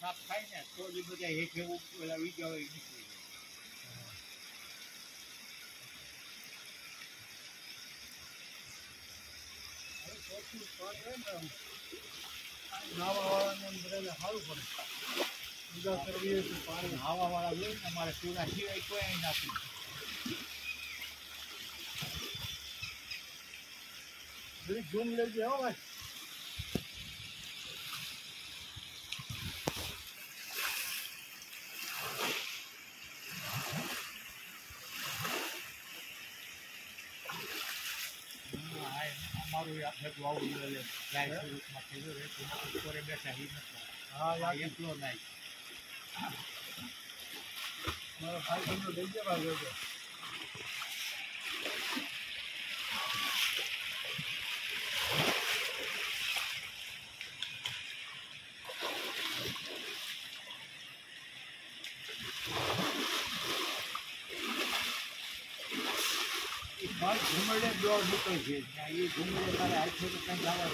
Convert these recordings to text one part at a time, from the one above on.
સાફ થાય ને તો જ બધા હેઠે પેલા વીજા હોય નીકળી જાય. નાવાવાળાને બધાને સારું પડે. પૂજા કરવી હોય તો પાણી નાવાવાળા હોય ને અમારે પૂરા સિવાય કોઈ અહીં નથી. ઘડીક ઝૂમ લેજે હો ભાઈ. અમારું ભેગું આવું જોઈએ ગાય સ્વરૂપમાં થયું ઉપર બેઠા એ નથી. હા એટલો નહીં. મારા ભાઈ બંધો લઈ જવા જોજો. ઘુમડે દોડ નીકળે છે એ ઘુમડે તારે હાથે તો કંઈ આવે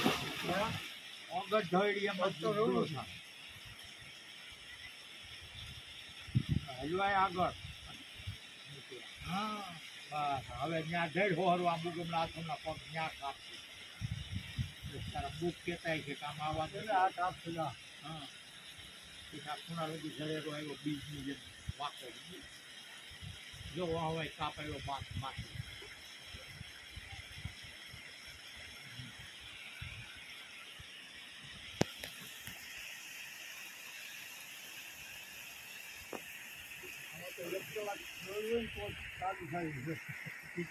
ઓગળ ઢળી એમ તો રહેવું છે. હલવાય આગળ. હા બસ હવે ત્યાં જઈ હોરું આ બુગમના હાથોના પગ ત્યાં કાપશે. તારા બુક કહેતાય છે કામ આવવા દે આ કાપશે. હા આ ખૂણા લગી જડેલો આવ્યો બીજની જેમ વાંકો જો હવે કાપેલો માથું.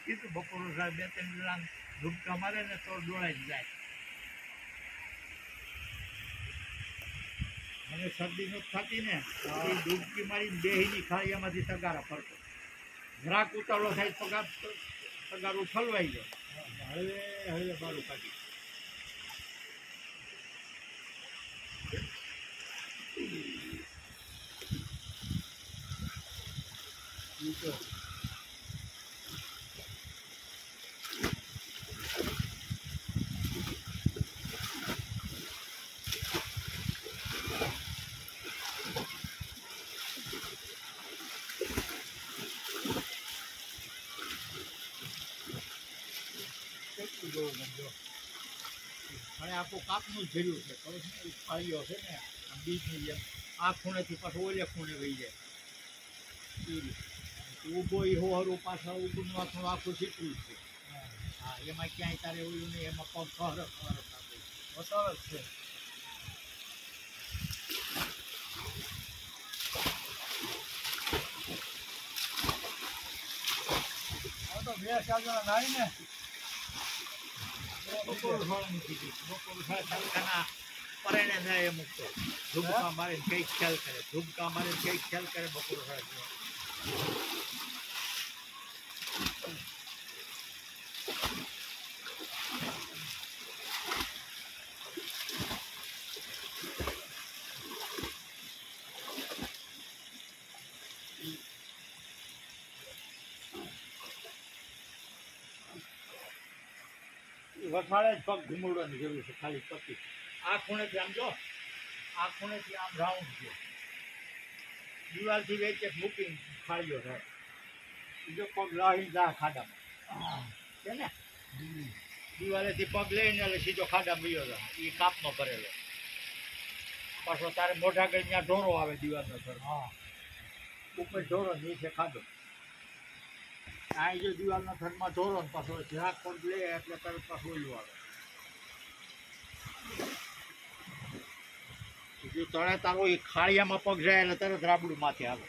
કીધું બપોર સાહેબ 2-3 કલાક ધૂપકા મારે ને તો ડોળાઈ જાય. મને શરદી નથી થતી ને એ ડૂબકી મારીને બેહીની ખાળિયામાંથી તગારા ફરતો. જરાક ઉતાવળો થાય તગારું ઠલવાઈ જાય. હવે બારું કાઢી અને આખું કાપનું જ ભર્યું છે ખબર છે ને ફાળીઓ છે ને બીજની જેમ આ ખૂણેથી પાછું ઓલે ખૂણે વહી જાય. ઊભો એ હોરું પાછળ ઊભું થોડું આખું શીખવું છે. હા એમાં ક્યાંય તારે ઓલું નહીં એમાં પગ ખર બતાવે જ છે. આ તો 2-4 જણા નાઈ ને બપોર પરેણે જાય અમુક તો ધૂબકા મારે કંઈક ખ્યાલ કરે ધૂબકા મારે કંઈક ખ્યાલ કરે બપોર વસાડે જ પગ ઘૂમડવાની જરૂર છે ખાલી પતિ. આ ખૂણેથી આમ જો આ ખૂણેથી આમ રાઉન્ડ છે દિવાલથી વેચે મૂકીને ખાળીઓ થાય બીજો પગ લાવી જા ખાડામાં છે ને દિવાલેથી પગ લઈને એટલે સીધો ખાડામાં બીજો જાય એ કાપનો ભરેલો. પાછો તારે મોઢા ગઈ ત્યાં ઢોરો આવે દિવાલનો ઘર. હા ઉપર ઢોરો નીચે ખાડો. આ જો દિવાલના થડમાં ઢોરો ને પાછો જરાક પગ લે એટલે તરત પાછું ઓલું આવે. જો તળે તારો એ ખાળિયામાં પગ જાય એટલે તરત રાબડું માથે આવે.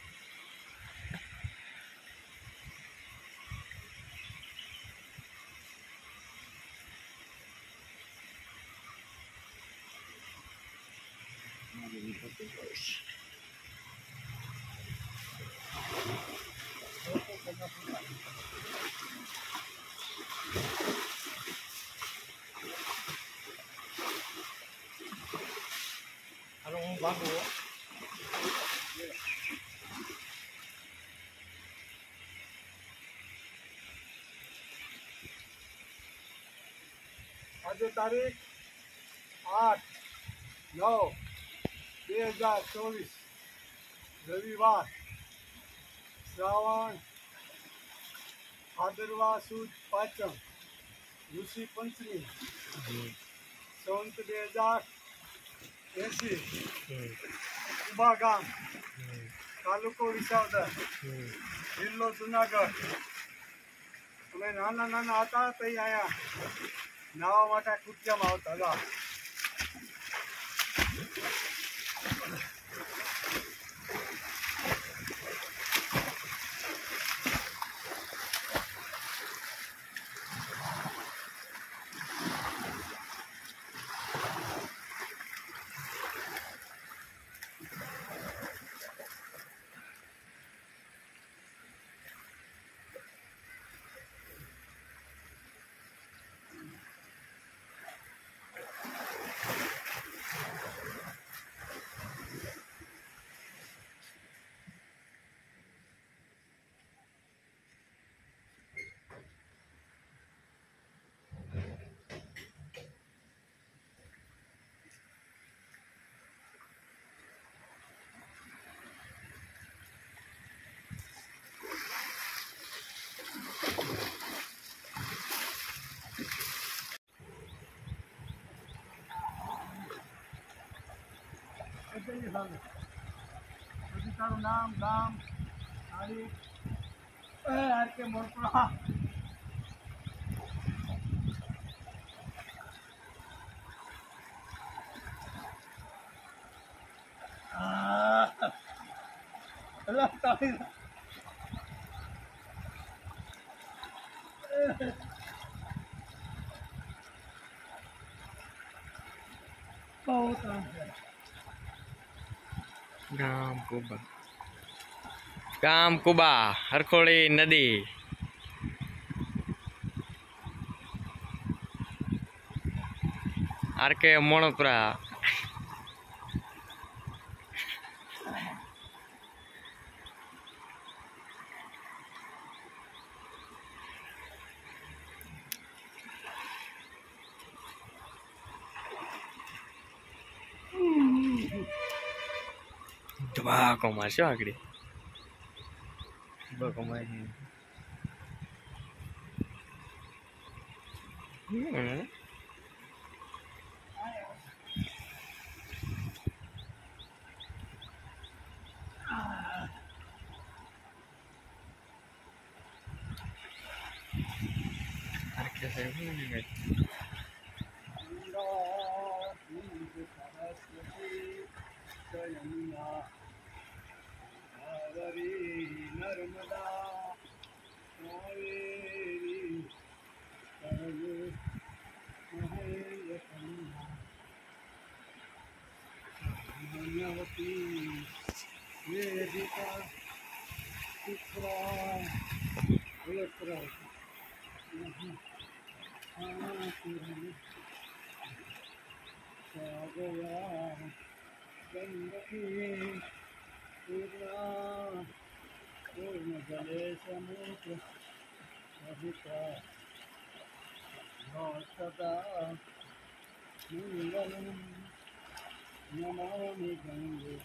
હવે હું ભાગું. આજે તારીખ 8/9/2023 2024 રવિવાર શ્રાવણ ભાદરવા સુદ પાંચમ ઋષિ પંચમી સંવત 2080 ઉભા ગામ તાલુકો વિસાવદર જિલ્લો જુનાગઢ. અમે નાના હતા તો અહીંયા નાવા માટે કુટિયામાં આવતા હતા. પછી તારું નામ ગામ તારીખ આર કે મોરપડા બહુ કામ છે. ગામ કુબા હરખોળી નદી આર કે મોણપરા. ધમાકો મારશો આગળ ધમાકો મારી. નર્મદા કાવેરી મહેયવતી વેદિકા શુક્રા સાગયા ગંદકી પૂર્ણા પૂર્ણ જલે સમુદ્ર અધિકા સદા મંગલમ નમામિ ગંગે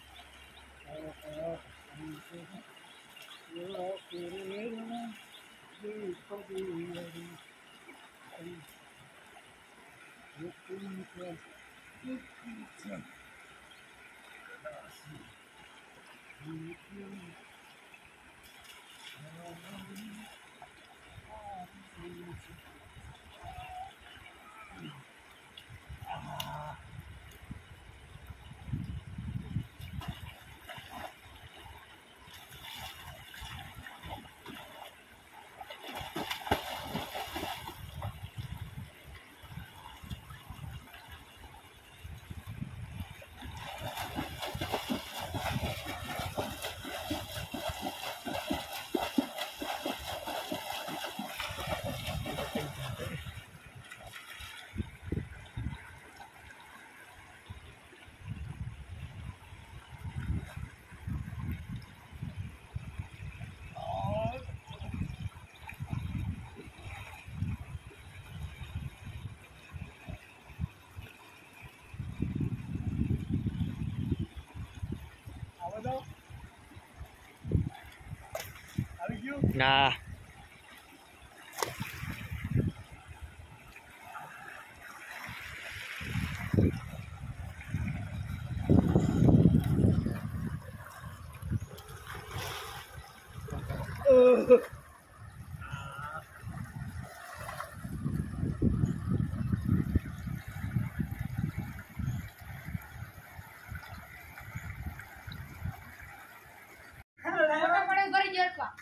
ના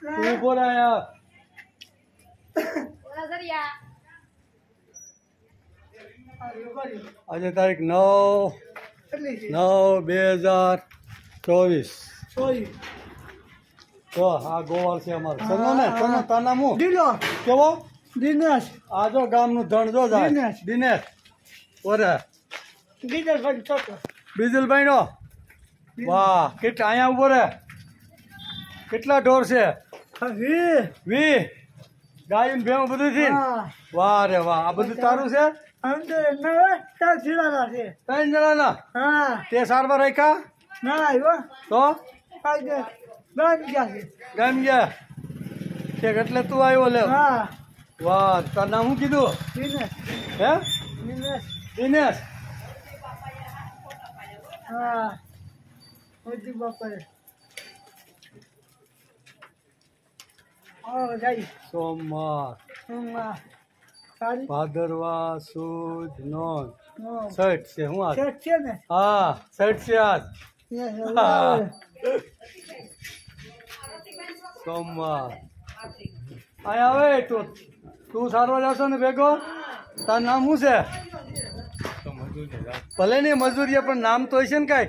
તું બોલા યાર આજે તારીખ 9/9/2024 તો આ ગોવાળ છે અમારો ચનો ને ચનો તાના મુ કેવો દિનેશ આ જો ગામનું ધણ જો જાય દિનેશ ઓરે બીજલભાઈ નો વાહ કેટલા અહીંયા ઉભો રે કેટલા ઢોર છે 20 ગાય ને ભેં બધું છે વાહ રે વાહ આ બધું તારું છે 3 જણાના તે સારવાર રાખ્યા તો ગામ ગયા તે એટલે તું આવ્યો લે વાહ તાર નામ શું કીધું હે દિનેશ સોમવાર ભાદરવા સુદ નોંધ શર્ટ છે હું આ હા શર્ટ છે આજ સોમવાર અહીં આવે તું સારવાર જશો ને ભેગો તાર નામ શું છે ભલે નહીં મજૂરી પણ નામ તો હશે ને કઈ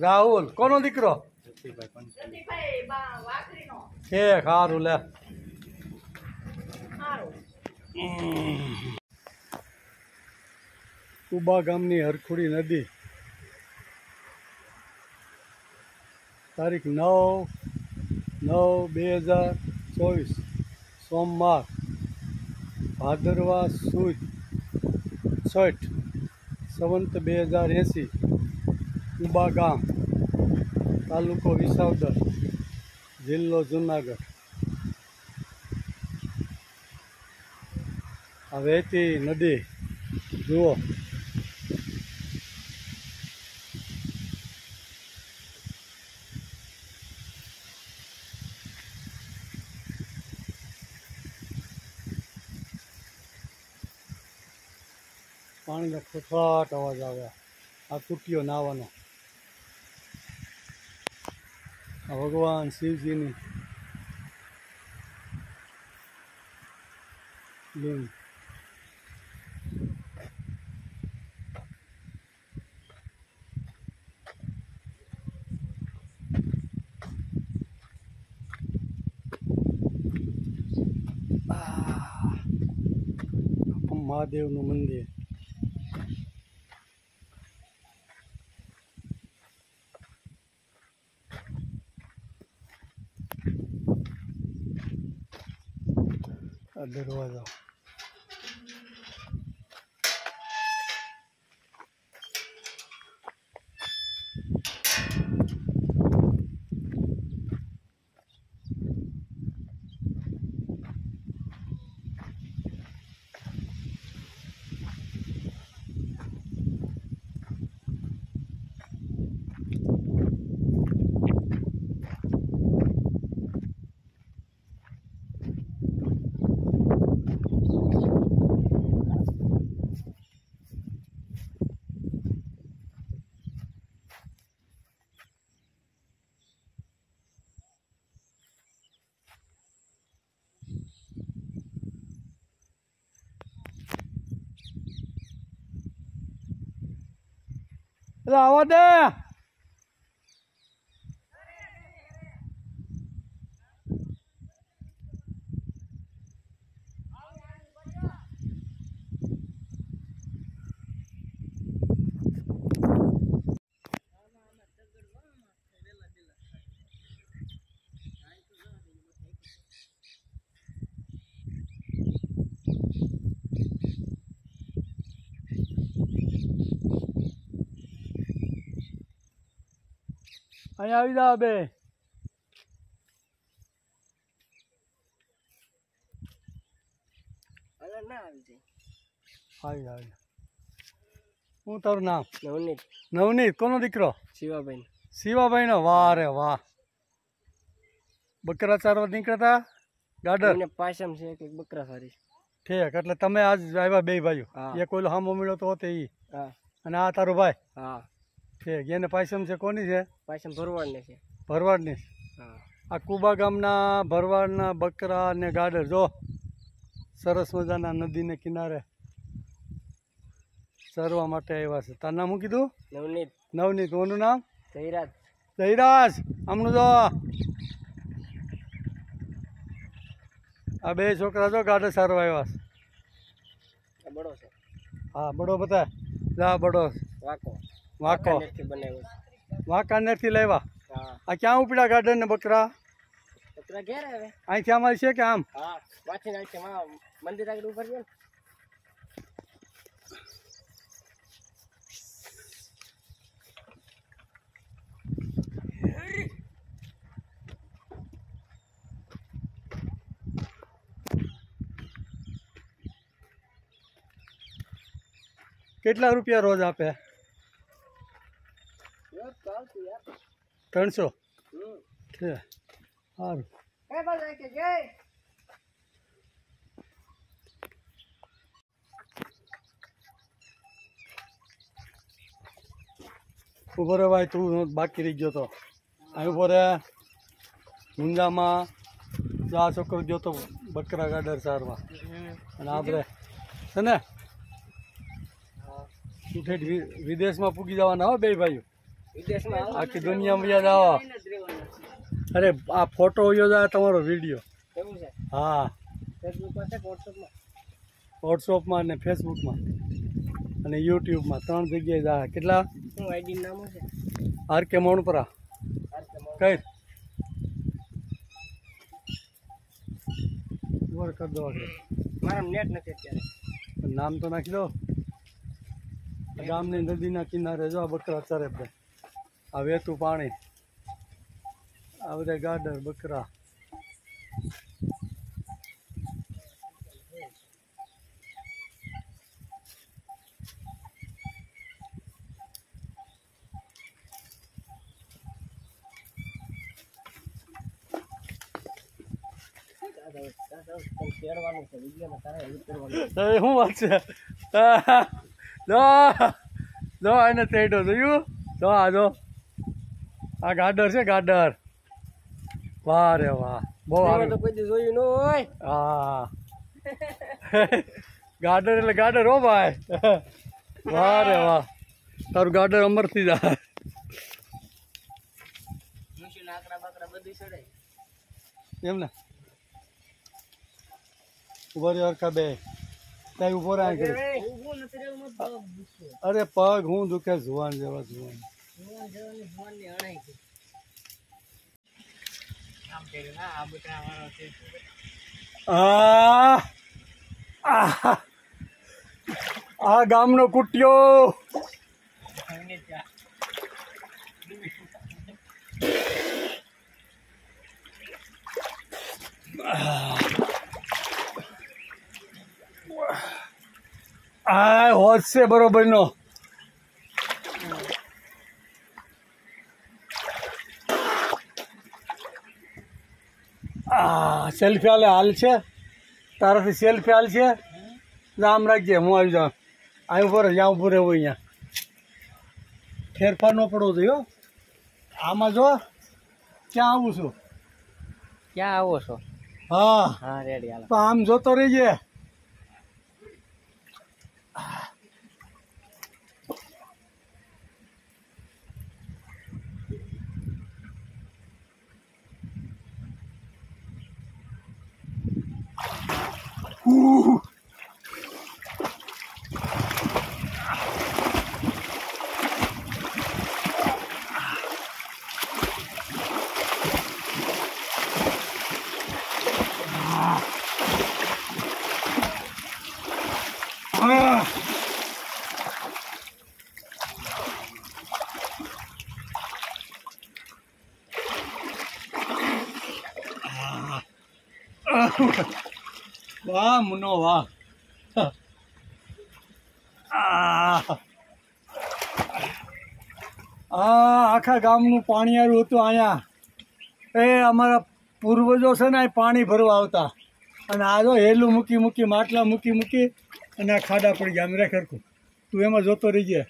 રાહુલ કોનો દીકરો છે સારું લે કુબા ગામની હરખુડી નદી તારીખ 9/9/2024 સોમવાર ભાદરવા સુદ 6 સંવંત 2080 કુબા ગામ તાલુકો વિસાવદર જિલ્લો જુનાગઢ આ વહેતી નદી જુઓ પાણીનો ખોખરાટ અવાજ આવે આ તૂટ્યો નાવાનો આ ભગવાન શિવજીની લિંગ મહાદેવનું મંદિર આ દરવાજો એટલે આવા દે અહીંયા આવી જાવ બે આવી હું તારું નામ? નવનીત. નવનીત. કોનો દીકરો? શિવાભાઈ. શિવાભાઈનો. વાહ રે વાહ. બકરા ચારવા નીકળ્યા હતા ગાડર? પાસમ છે કે બકરા સારી. ઠીક, એટલે તમે આજ આવ્યા બે ભાઈઓ? હા. એક ઓલો હામો મળ્યો તો તે ઈ? હા. અને આ તારો ભાઈ? હા. ઠીક. એને પાયસમ છે કોની છે? પાસમ ભરવાડની છે. ભરવાડની. હા. આ કુબા ગામના ભરવાડના બકરા અને ગાડર જો સરસ મજાના નદીને કિનારે ચરવા માટે આવ્યા છે. તારું નામ શું કીધું? નવનીત. નવનીત. કોનું નામ? જયરાજ. જયરાજ. આમનું જો આ બે છોકરા જો ગાડર સારવા આવ્યા છે. બડો છે. હા, બડો બતાય. જા બડો. વાકો. વાકો. બનાવ્યો. વાંકાનેરથી લાવ્યા. હા. આ ક્યાં ઉપડ્યા ગાડર ને બકરા? બકરા ઘેર આવે. અહીંથી અમારી છે કે આમ? હા, વાંચી નાખશે. મંદિર આગળ ઉપર છે. કેટલા રૂપિયા રોજ આપે? 300. છે સારું. ઉભો રે ભાઈ, તું બાકી રહી ગયો તો. અહીં ઉભો રે. મુંજામાં જો આ છોકરો ગયો તો બકરા ગાડર સારવા, અને આપણે છે ને વિદેશમાં પૂગી જવાના હો બે ભાઈઓ. આખી દુનિયામાં યાદ આવો. અરે આ ફોટો વયો જાય તમારો વિડીયો. હા, વોટ્સઅપમાં અને ફેસબુકમાં અને યુટ્યુબમાં 3 જગ્યાએ જાય. કેટલા? R K મોણપરા. કઈ કરી દો. નામ તો નાખી દો. ગામની નદીના કિનારે જો બકરા ચરે ભાઈ. આ વહેતું પાણી, આ બધા ગાડર બકરા. શું વાત છે? જો એને તેડો જોયું? જો આ જો આ ગાડર છે, ગાડર. વાહ રે વાહ, બહુ સારું. જોયું ન હોય. હા, ગાડર એટલે ગાડર હો ભાઈ. વાહ રે વાહ, તારું ગાડર અમર થઈ જાય. એમ ને ઉભો રે હરખા બે. ત્યાં ઉભો રહે. અરે પગ હું દુખે જુવાન જેવા જુવાન. આ ગામનો કુટિયો. આ હોત છે બરોબર નો. સેલ્ફી હાલે હાલ છે તારાથી. સેલ્ફી હાલ છે. આમ રાખજે, હું આવી જાઉં. અહીં ઉપર જ્યાં ઉભું રહેવું અહીંયા ફેરફાર ન પડવો જોઈએ. આમાં જો ક્યાં આવું છું? ક્યાં આવો છો? હા હા, રેડી. હાલો તો આમ જોતો રહીજે. વાહ મુનો વાહ. આ આખા ગામનું પાણીયારું હતું અહીંયા. એ અમારા પૂર્વજો છે ને, અહીં પાણી ભરવા આવતા. અને આ જો હેલું મૂકી મૂકી, માટલા મૂકી મૂકી અને આ ખાડા પડી ગયા. આમ રે ખરખું તું એમાં જોતો રહી ગયા.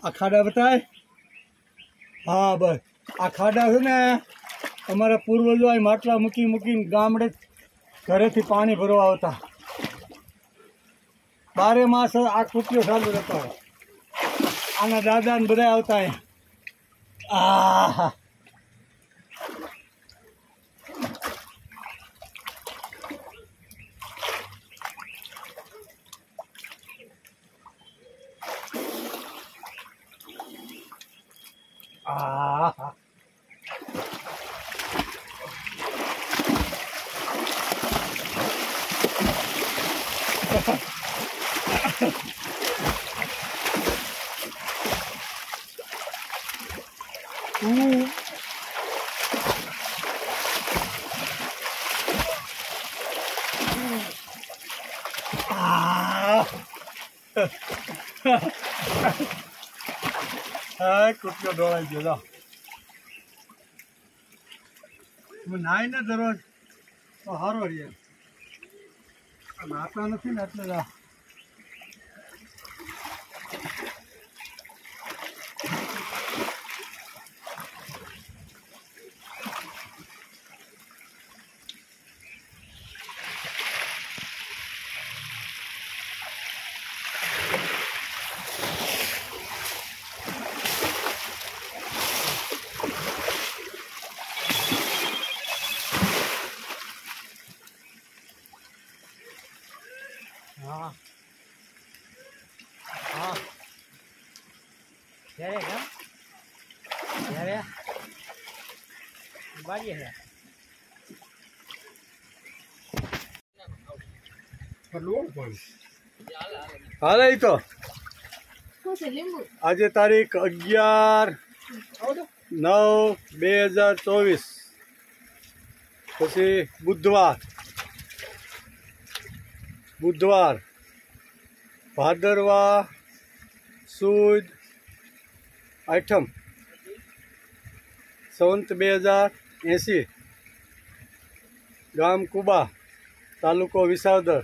આ ખાડા બતાય. હા બસ આ ખાડા છે ને, અમારા પૂર્વજો અહીં માટલા મૂકી મૂકીને ગામડે ઘરેથી પાણી ભરવા આવતા. 12 માસ આ કુટીઓ ચાલુ રહેતો. આના દાદા ને બધા આવતા અહીંયા. આહા હા કુટીઓ ડોળાઈ ગયો. હું નાઈ ને દરરોજ તો સારો રહીએ. નાતા નથી ને એટલે હા હા ત્યારે બારીએ છે. હાલે ઈ તો આજે તારીખ 11/9/2024 પછી બુધવાર ભાદરવા સુદ આઠમ સંવત 2080 ગામ કુબા તાલુકો વિસાવદર.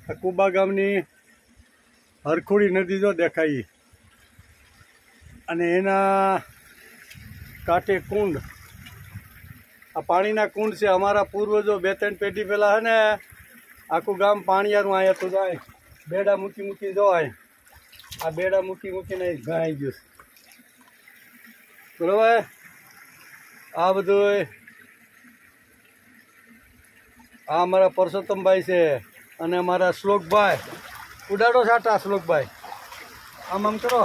આ કુબા ગામની હરખુડી નદી જો દેખાય અને એના કાંઠે કુંડ. આ પાણીના કુંડ છે. અમારા પૂર્વજો 2-3 પેઢી પહેલાં છે ને આખું ગામ પાણીયારું અહીંયા તો જાય. બેડા મૂકી મૂકી જવાય. આ બેડા મૂકી મૂકીને ઘાઈ ગયું બરાબર. આ બધું આ અમારા પરસોત્તમભાઈ છે અને અમારા શ્લોકભાઈ. ઉડાડો છાટા શ્લોકભાઈ. આમ કરો.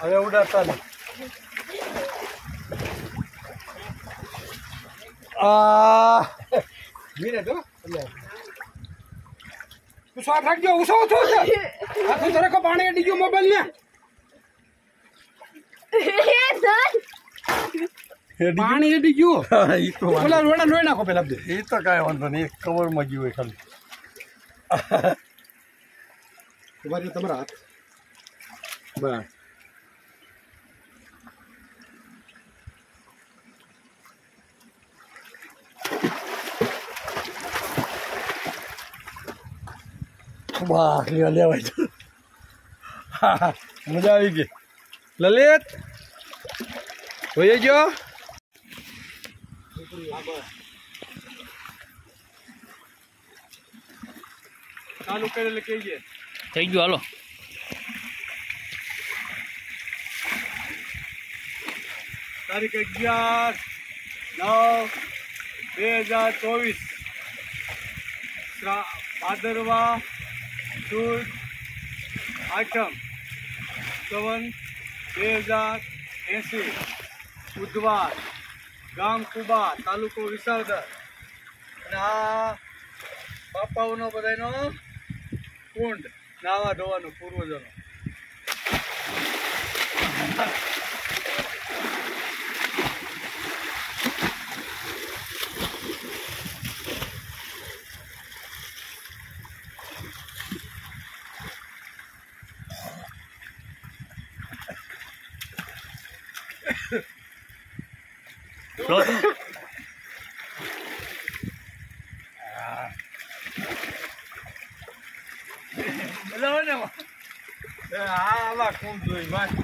હવે ઉડાડતા નહીં. પાણી અડી ગયું મોબાઈલ ને. પાણી અડી ગયું. પેલા લોડા લોહી નાખો પેલા. એ તો કાંઈ વાંધો નહીં. કવરમાં ગયું હોય ખાલી. તમારા હાથ બરાબર. વાહ લેવાય તો મજા આવી ગઈ. લલિત હોય ગયો. ચાલુ કરેલે કહીએ થઈ ગયું હાલો. તારીખ 11/9/2024 ભાદરવા સુદ આઠમ સંવત 2080 બુધવાર ગામ કુબા તાલુકો વિસાવદર. અને આ બાપાઓનો બધાનો કુંડ નાવા ધોવાનો પૂર્વજોનો. મજા આવે ને એમાં? હા આવા કુંડ જોઈ ભાઈ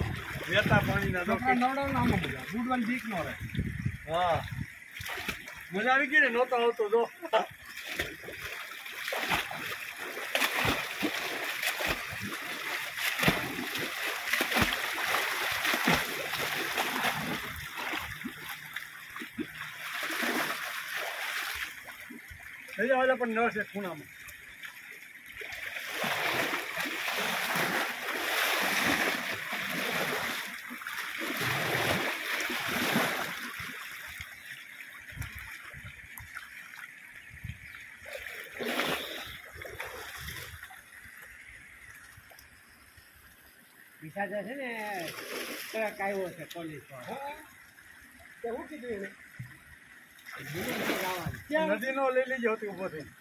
વેતા પાણીના તો બુડવાની બીક ન રહે. હા મજા આવી ગઈ ને નહોતો આવતો જો પણ ન છે ખૂણામાં વિશાળ છે ને ટ્રક આવ્યો છે પોલીસ વાળો. તે શું કીધું એને? નદી નો લઈ લેજો હતી ઉભો થઈને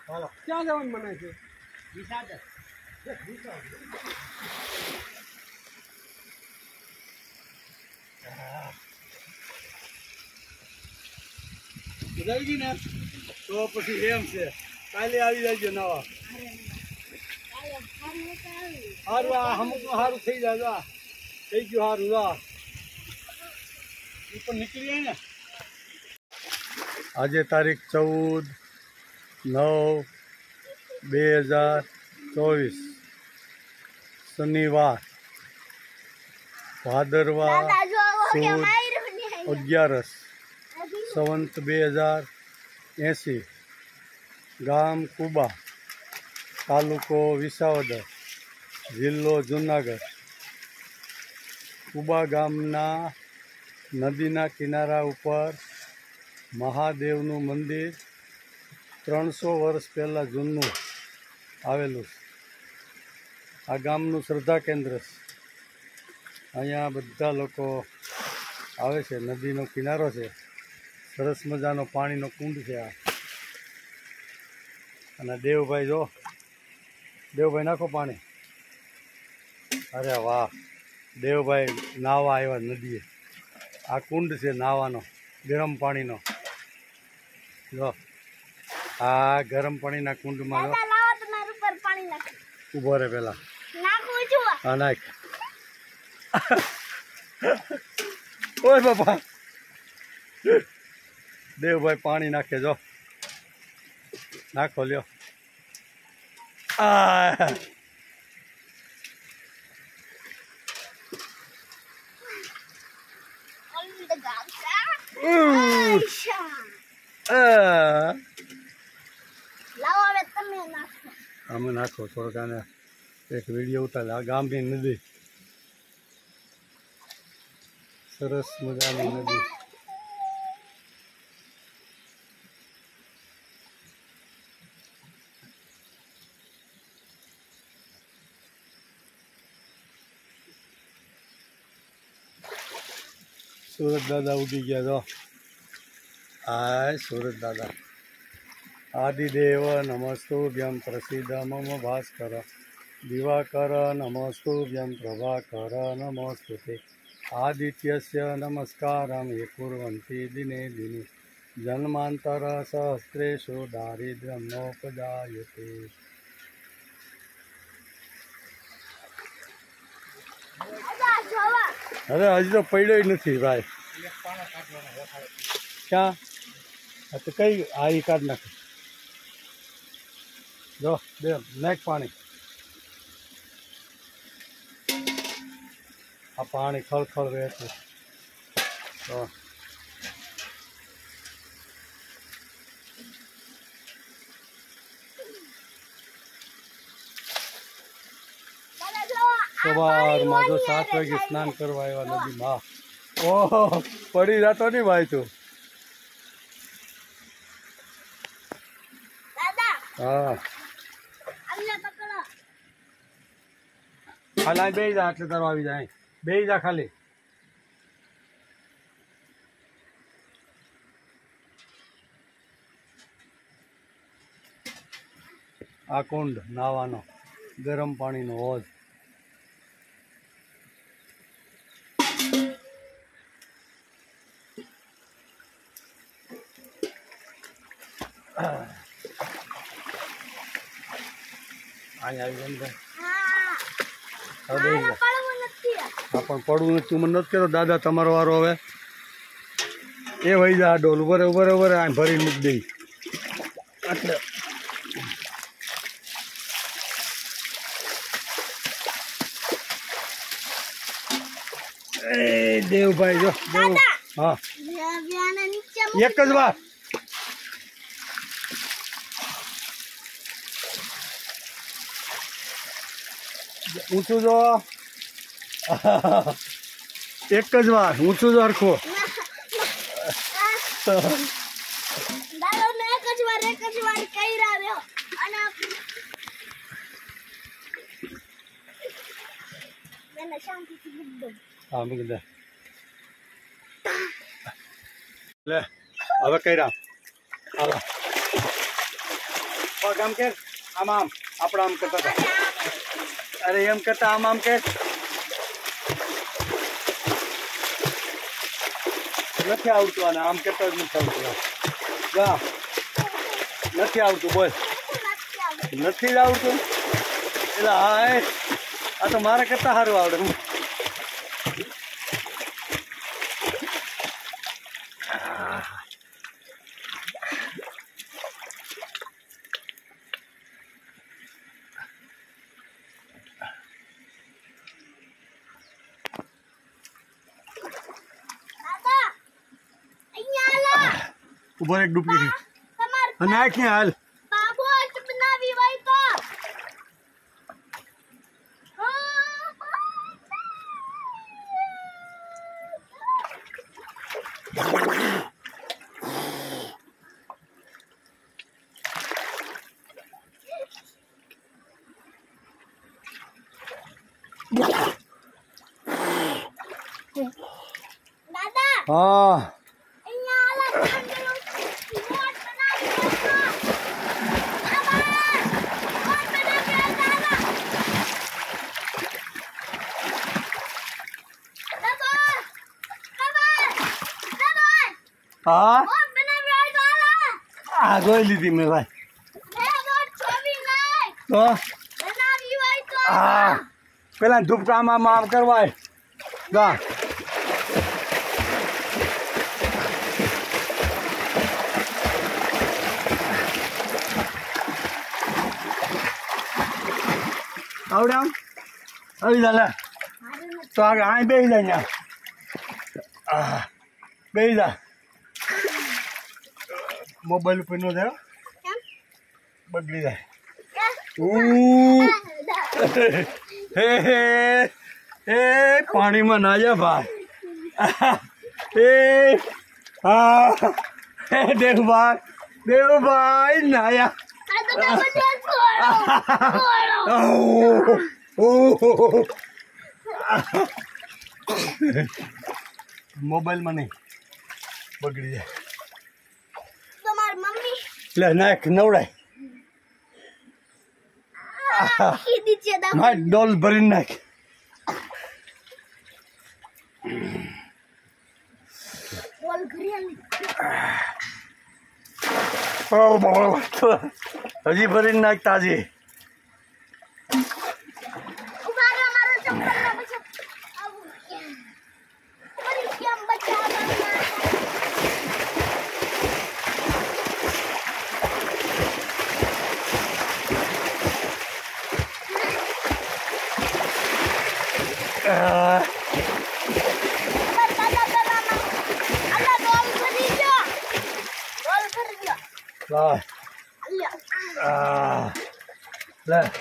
હાલો ક્યાં જવાનું મને છે? વિશાળ મજા આવી ગઈ ને તો પછી એમ છે કાલે આવી જાય નવા સારું આ અમુક સારું થઈ જાય થઈ ગયું સારું એ પણ નીકળી જાય ને આજે તારીખ 14/9/2024 શનિવાર ભાદરવા સુદ 11 સંવંત 2080 ગામ કુબા તાલુકો વિસાવદર જિલ્લો જુનાગઢ કુબા ગામના નદીના કિનારા ઉપર મહાદેવનું મંદિર 300 વર્ષ પહેલાં જૂનું આવેલું છે આ ગામનું શ્રદ્ધા કેન્દ્ર છે અહીંયા બધા લોકો આવે છે નદીનો કિનારો છે સરસ મજાનો પાણીનો કુંડ છે આ અને દેવભાઈ જો દેવભાઈ નાખો પાણી અરે વાહ દેવભાઈ નાવા આવ્યા નદીએ આ કુંડ છે નાવાનો ગરમ પાણીનો જો આ ગરમ પાણીના કુંડમાં જો ઊભો રહે પેલા હા નાખ ઓય બાપા દેવભાઈ પાણી નાખે જો નાખો લ્યો આ અમે નાખો થોડોક આને એક વિડીયો ઉતારે આ ગામની નદી સરસ મજાની નદી સુરત દાદા ઉડી ગયા તો હાય સુરત દાદા આદિદેવ નમસ્તુભ્યમ પ્રસિદ્ધ મમ ભાસ્કર દિવાકર નમસ્તુભ્યમ પ્રભાકર નમસ્તુતે આદિત્યસ્ય નમસ્કારમ એ કુર્વન્તિ દિને દિને જન્માંતર સહસ્રેષુ દારિદ્ર્યમ નોપજાયતે અરે હજી તો પડ્યો નથી ભાઈ ક્યાં આ તો કઈ આ ઈ કાઢ નાખે જો દે નાખ પાણી આ પાણી ખળખળ રહે છે તો સવારમાં જો 7 વાગે સ્નાન કરવા આવ્યા નદીમાં ઓહો પડી જતો નહીં ભાઈ તું હા ખાલી બે જા એટલે તારો આવી જાય બે જા ખાલી આ કુંડ નાવાનો ગરમ પાણીનો હોજ અહીંયા આવી જાય હા હવે મારે પડવું નથી હા પણ પડવું નથી મને નથી કહેતો દાદા તમારો વારો હવે એ વહી જા ડોલ ઉભરે ઉભરે ઉભરે આ ભરીને મૂકી દઈ એટલે એ દેવભાઈ જો દેવ હા વ્યાના નીચે એક જ વાર ઊંચું જો એક જ વાર ઊંચું જો હરખો દાદા ને એક જ વાર કર્યા રહ્યો અને મને શાંતિથી મૂકી દો હા મૂકી દે લે હવે કર્યા હાલો પગ આમ કે આમ આમ આપણે આમ કરતા હતા અરે એમ કરતા આમ આમ કે નથી આવતું અને આમ કરતા જ નથી આવતું જા નથી આવતું બોલ નથી જ આવતું એટલે હા આ તો મારે કરતા સારું આવડે હું દાદા અહીંયા આલા ઉભો એક ડૂબકી તમાર અને આ ક્યાં હાલ બાબુ બનાવી હોય તો દાદા હા અહીંયા આલા ચાંદલો મોટ બનાવી હોય તો આમાં મોટ બનાવી હોય દાદા દાદા હા મોટ બનાવી હોય તો આલા આ જોઈ લીધી મેં ભાઈ મોટ છોવી નહીં તો બનાવી હોય તો હા પેલા ધૂપકામાં આમ કરવાય ગા આવડે આમ આવી જા લે તો આગળ અહીં બેસી જાય ત્યાં બેસી જા મોબાઈલ ઉપર નો જાય કેમ બગડી જાય દાદા હે હે હે પાણીમાં ના જા ભાઈ એ હા હે દેવભાઈ નાયા આ તો તમે છોડો મોબાઈલમાં નહીં બગડી જાય તમારી મમ્મી લે નાખ નવડાય કીધી છે દા નાખ ડોલ ભરીને નાખ બોલ ઘરે હજી ભરીને નાખ તાજી ઉભા રહો મારો ચપ્પલ ના પછી આવું ઓરી કેમ બચાવવા લા લે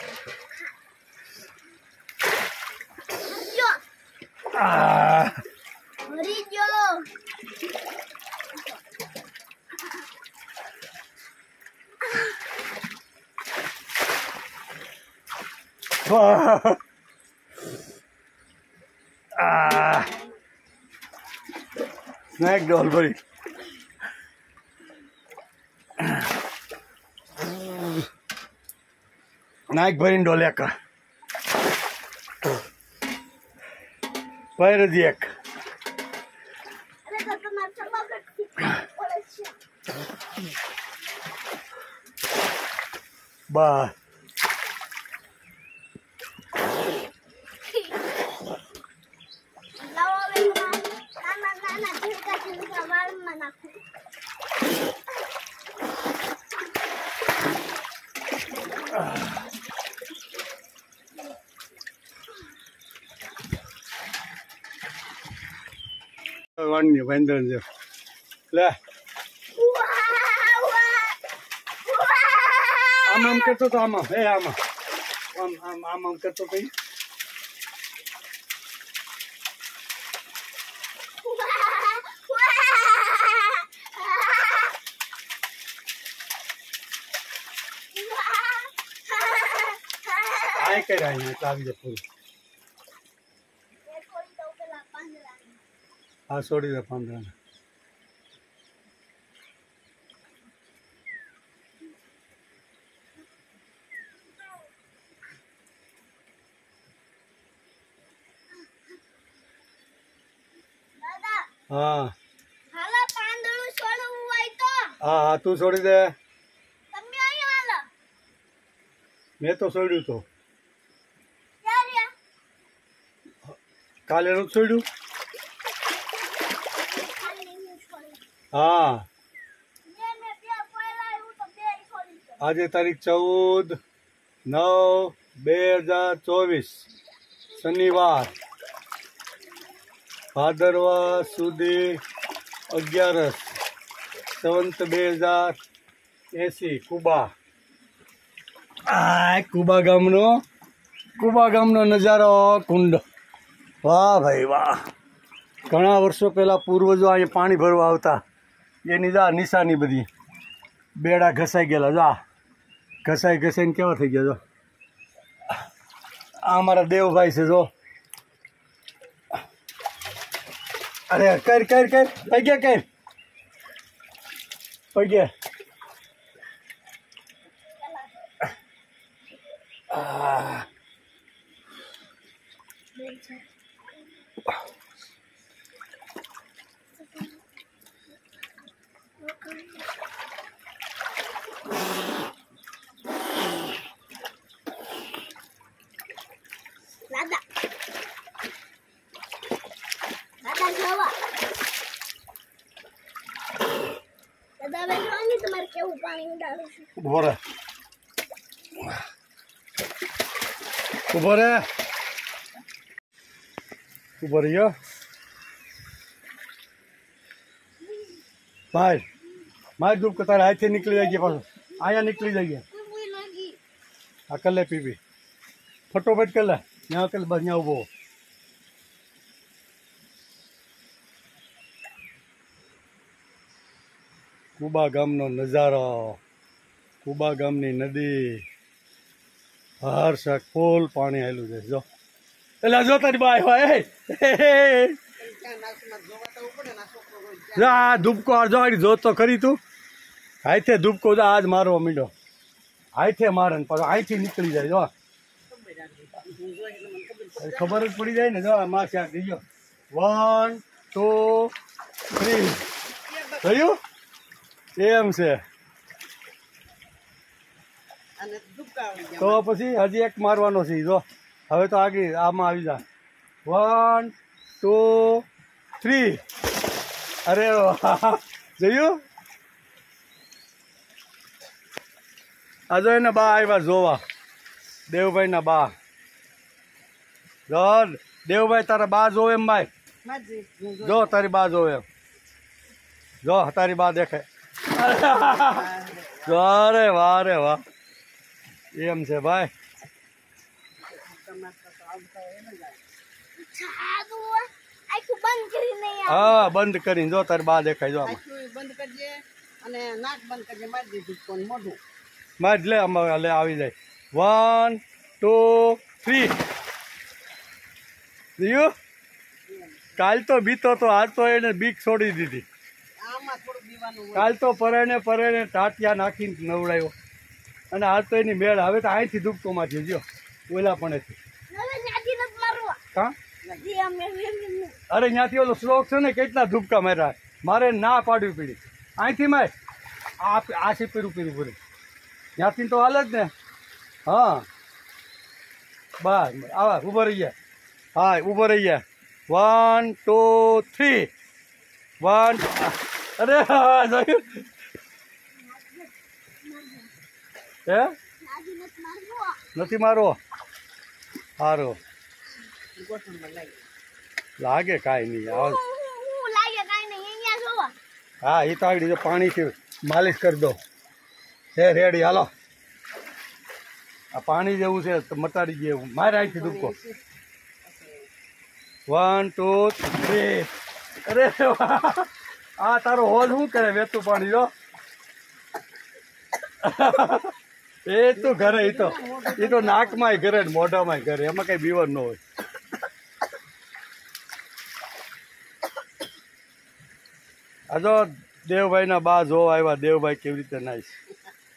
સ્નેક ડોલ ભરી નાક ભરીને ડોલ્યા કા પહેર દી એક બસ લાવો હવે નાના નાના ઝીણકા વાળમાં નાખું. વાણની વાંદણ છે લે આમ આમ કરતો તો આમાં હે આમાં આમ આમ આમ આમ કરતો તો ઈ. આય કર્યા અહીંયા આવી જાય પૂરું હા છોડી દે પાંદડાને દાદા હા હાલો પાંદડું છોડવું હોય તો હા હા તું છોડી દે તમે અહીં હાલો. મેં તો છોડ્યું તો ક્યારે કાલે નું છોડ્યું ખાલી હું છોડી હા મેં બે પહેલા એવું તો બે છોડી છે. આજે તારીખ 14/9/2024 શનિવાર ભાદરવા સુધી 11 સંવંત 2080 કુબા આ કુબા ગામનો નજારો કુંડ વાહ ભાઈ વાહ ઘણા વર્ષો પહેલાં પૂર્વજો અહીંયા પાણી ભરવા આવતા એની જા નિશાની બધી બેડા ઘસાઈ ગયેલા જા ઘસાઈને કેવા થઈ ગયા જો આ અમારા દેવભાઈ છે જો અરે કર પગ્યા દાદા દાદા જોવા દાદા હવે જોવાની તમારે કેવું પાણી ઉડાડું છું. ઉભો રહ્યો ભાઈ મારી ધૂપ તારા હાથથી નીકળી જાય પાછું અહીંયા નીકળી જાય કોઈ લાગી આ કલે પીવી ફટોફટ કલે ત્યાં કલે બસ ત્યાં ઉભો કુબા ગામનો નજારો કુબા ગામની નદી હર શાક ફૂલ પાણી આવેલું છે જો એટલે જો તારી બાય હોય આ ધૂપકો જો જોતો ખરી તું હાથે ધૂપકો જા આજ મારવા માંડ્યો હાથે મારે ને પાછો અહીંથી નીકળી જાય જો ખબર જ પડી જાય ને જો માસી આ ગયો 1 2 3 થયું એમ છે તો પછી હજી એક મારવાનો છે જો હવે તો આગળ આમાં આવી જા 1 2 3 અરે વાહ જોયું આ જો એને બા આવ્યા જોવા દેવભાઈના બા જો દેવભાઈ તારા બા જોવે એમ ભાઈ જો તારી બા જોવે એમ જો તારી બા દેખાય અરે વાહ એમ છે ભાઈ સાદુ આખું બંધ કરીને હા બંધ કરીને જો તારી બા દેખાય જો આમાં બંધ કરજે અને નાક બંધ કરજે મારી દીધું કોણ મોઢું માર લે આમાં લે આવી જાય 1 2 3 જોયું કાલ તો બીતો તો આજ તો એને બીક છોડી દીધી આમાં થોડું પીવાનું કાલ તો પરેને ટાટિયા નાખીને નવડાવ્યો અને આજ તો એની મેળ હવે તો અહીંથી ધૂપકોમાંથી જો ઓલા પણ હવે ત્યાંથી નથી મારવા હા જે અમે અરે ત્યાંથી ઓલો શ્લોક છે ને કેટલા ધૂપકા માર્યા મારે ના પાડવી પડી અહીંથી માર આ સીપીરું પૂરી ત્યાંથી તો હાલે જ ને. હા બસ આવા ઊભો રહી ગયા. હા ઊભો રહી ગયા. 1 2 3 1. અરે હા જોયું હે લાગી નથી મારવો. નથી મારો સારો લાગે કાંઈ નહીં. આવ હું લાગે કાંઈ નહીં અહીંયા જોવો. હા એ તો આગળ જો પાણીથી માલિશ કરી દો. હે રેડી હાલો. આ પાણી જેવું છે તો મટાડી દે એવું. મારે અહીંથી દુખો. 1 2 3. અરે વાહ આ તારો હોલ શું કરે વેતું પાણી જો. એ તો ઘરે એ તો નાકમાંય ઘરે ને મોઢામાંય ઘરે એમાં કઈ બીવર ન હોય. આ જો દેવભાઈના બા જોવા આવ્યા. દેવભાઈ કેવી રીતે નાઈશ.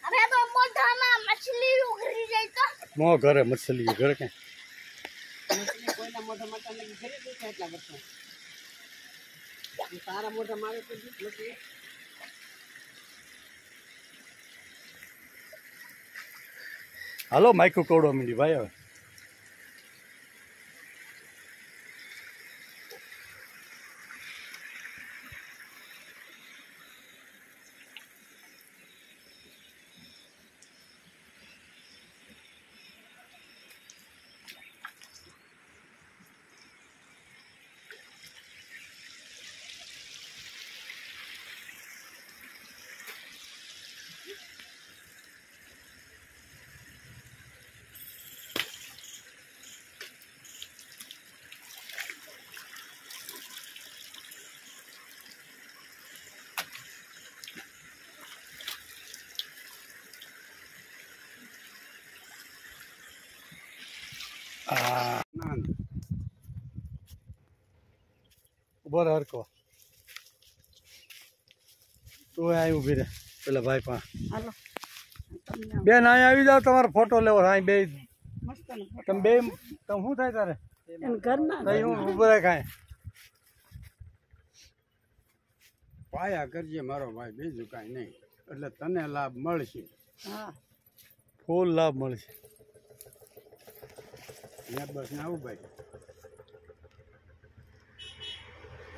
હવે તો મોઢામાં મછલી ઉઘરી જાય તો. નો ઘરે મછલી ઘરે કઈ. કોઈના મોઢામાં તમે ઘરે દુખે એટલા વર્ષો તારા મોઢા મારે તો નથી. હાલો માઇક્રો કવડો મીડી ભાઈ હવે. ઉભો રહે હરકો. તું અહીં ઊભી રહે પેલા ભાઈ પા. હાલો બેન અહીં આવી જાઓ તમારો ફોટો લેવો. અહીં બે મસ્ત તમે બે તમે શું થાય તારે ઘરમાં તઈ હું ઊભો રહે કાંઈ. પાયા કરજે મારો ભાઈ, બીજું કાંઈ નહીં. એટલે તને લાભ મળશે. હા ફૂલ લાભ મળશે. બસ ને આવું ભાઈ.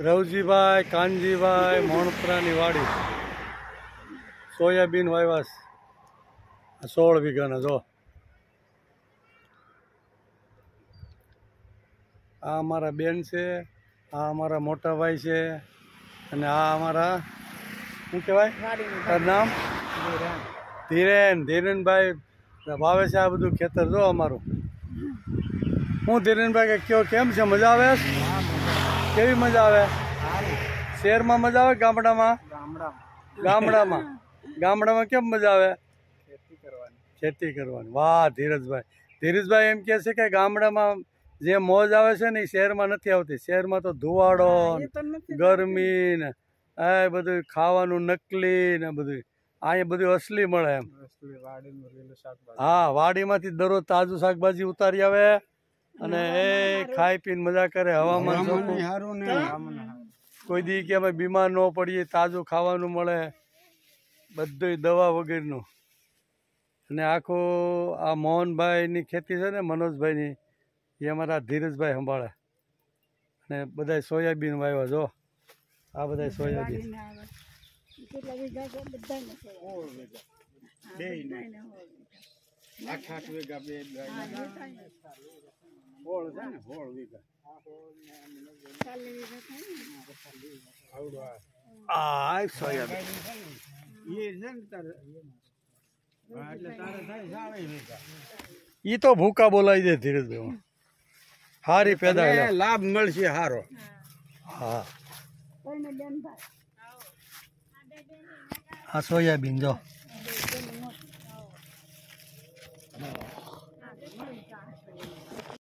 રવજીભાઈ કાનજીભાઈ મોણપરાની વાડી સોયાબીન વાવ્યા 16 વીઘાના. જો આ અમારા બેન છે, આ અમારા મોટા ભાઈ છે, અને આ અમારા શું કહેવાય તારું નામ? ધીરેનભાઈ વાવે છે આ બધું ખેતર. જો અમારું હું ધીરેનભાઈ કયો કેમ છે? મજા આવે? કેવી મજા આવે? શહેરમાં મજા આવે? ગામડામાં કેમ મજા આવે? ખેતી કરવાની. વાહ ધીરજભાઈ એમ કહે છે કે ગામડામાં જે મોજ આવે છે ને એ શહેરમાં નથી આવતી. શહેરમાં તો ધુવાડો ગરમી ને એ બધું ખાવાનું નકલી ને બધું. અહીંયા બધું અસલી મળે એમ. હા વાડીમાંથી દરરોજ તાજું શાકભાજી ઉતારી આવે અને એ ખાઈ પીને મજા કરે. હવામાન સારું ને કોઈ દી કે અમે બીમાર ન પડીએ, તાજું ખાવાનું મળે, બધું દવા વગરનું. અને આખું આ મોહનભાઈની ખેતી છે ને મનોજભાઈની, એ અમારા ધીરજભાઈ સંભાળે. અને બધા સોયાબીન વાવ્યા. જો આ બધા સોયાબીન કેટલા વીઘા છે? બધાને છે. 8 વીઘા 2 હોળ છે ને 16 વીઘા. આ સોયાબીન એ છે ને તારે એટલે તારે થાય 20 વીઘા. ઈ તો ભૂકા બોલાવી દે ધીરજભાઈ. સારી પેદા લાભ મળશે સારો. હા આ સોયાબીન જો